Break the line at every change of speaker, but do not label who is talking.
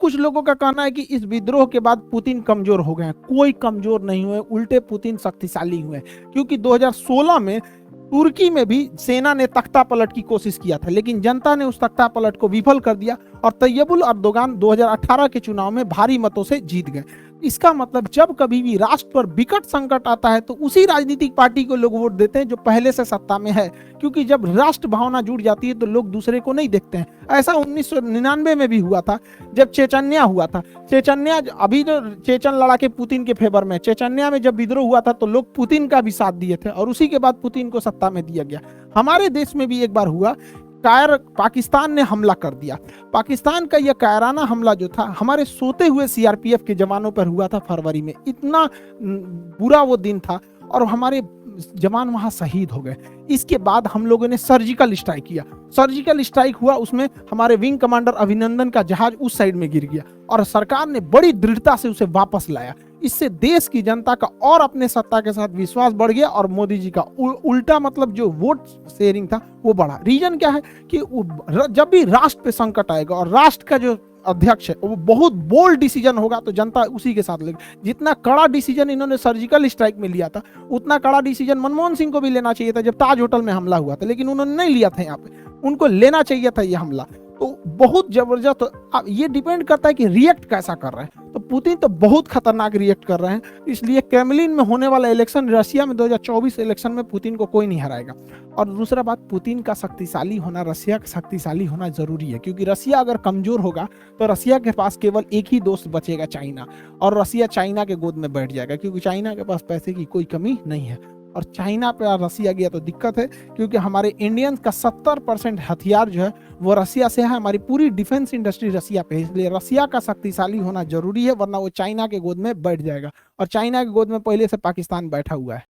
कुछ लोगों का कहना है कि इस विद्रोह के बाद पुतिन कमजोर हो गए हैं। कोई कमजोर नहीं हुए, उल्टे पुतिन शक्तिशाली हुए, क्योंकि 2016 में तुर्की में भी सेना ने तख्ता पलट की कोशिश किया था, लेकिन जनता ने उस तख्ता पलट को विफल कर दिया और तैयबुल अर्दोगान 2018 के चुनाव में भारी मतों से जीत गए। इसका मतलब जब कभी भी राष्ट्र पर विकट संकट आता है तो उसी राजनीतिक पार्टी को लोग वोट देते हैं जो पहले से सत्ता में है, क्योंकि जब राष्ट्र भावना जुड़ जाती है तो लोग दूसरे को नहीं देखते हैं। ऐसा 1999 में भी हुआ था जब चेचन्या हुआ था। चेचन्या अभी जो चेचन लड़ा के पुतिन के फेवर में, चेचन्या में जब विद्रोह हुआ था तो लोग पुतिन का भी साथ दिए थे और उसी के बाद पुतिन को सत्ता में दिया गया। हमारे देश में भी एक बार हुआ, पाकिस्तान ने हमला कर दिया। पाकिस्तान का यह कायराना हमला जो था हमारे सोते हुए सीआरपीएफ के जवानों पर हुआ था फरवरी में। इतना बुरा वो दिन था और हमारे जवान वहां शहीद हो गए। इसके बाद हम लोगों ने सर्जिकल स्ट्राइक किया। सर्जिकल स्ट्राइक हुआ, उसमें हमारे विंग कमांडर अभिनंदन का जहाज उस साइड में गिर गया और सरकार ने बड़ी दृढ़ता से उसे वापस लाया। इससे देश की जनता का और अपने सत्ता के साथ विश्वास बढ़ गया और मोदी जी का उल्टा मतलब जो वोट शेयरिंग था वो बढ़ा। रीजन क्या है कि जब भी राष्ट्र पे संकट आएगा और राष्ट्र का जो अध्यक्ष है वो बहुत बोल्ड डिसीजन होगा तो जनता उसी के साथ लेगी। जितना कड़ा डिसीजन इन्होंने सर्जिकल स्ट्राइक में लिया था उतना कड़ा डिसीजन मनमोहन सिंह को भी लेना चाहिए था जब ताज होटल में हमला हुआ था, लेकिन उन्होंने नहीं लिया था। यहाँ पे उनको लेना चाहिए था ये हमला। तो बहुत जबरदस्त। अब ये डिपेंड करता है कि रिएक्ट कैसा कर रहे हैं। तो पुतिन तो बहुत खतरनाक रिएक्ट कर रहे हैं, इसलिए क्रेमलिन में होने वाला इलेक्शन, रशिया में 2024 इलेक्शन में पुतिन को कोई नहीं हराएगा। और दूसरा बात, पुतिन का शक्तिशाली होना, रसिया का शक्तिशाली होना जरूरी है, क्योंकि रसिया अगर कमजोर होगा तो रसिया के पास केवल एक ही दोस्त बचेगा, चाइना, और रसिया चाइना के गोद में बैठ जाएगा, क्योंकि चाइना के पास पैसे की कोई कमी नहीं है। और चाइना पे रसिया गया तो दिक्कत है, क्योंकि हमारे इंडियंस का 70% हथियार जो है वो रसिया से है। हमारी पूरी डिफेंस इंडस्ट्री रसिया पे है, इसलिए रसिया का शक्तिशाली होना जरूरी है, वरना वो चाइना के गोद में बैठ जाएगा। और चाइना के गोद में पहले से पाकिस्तान बैठा हुआ है।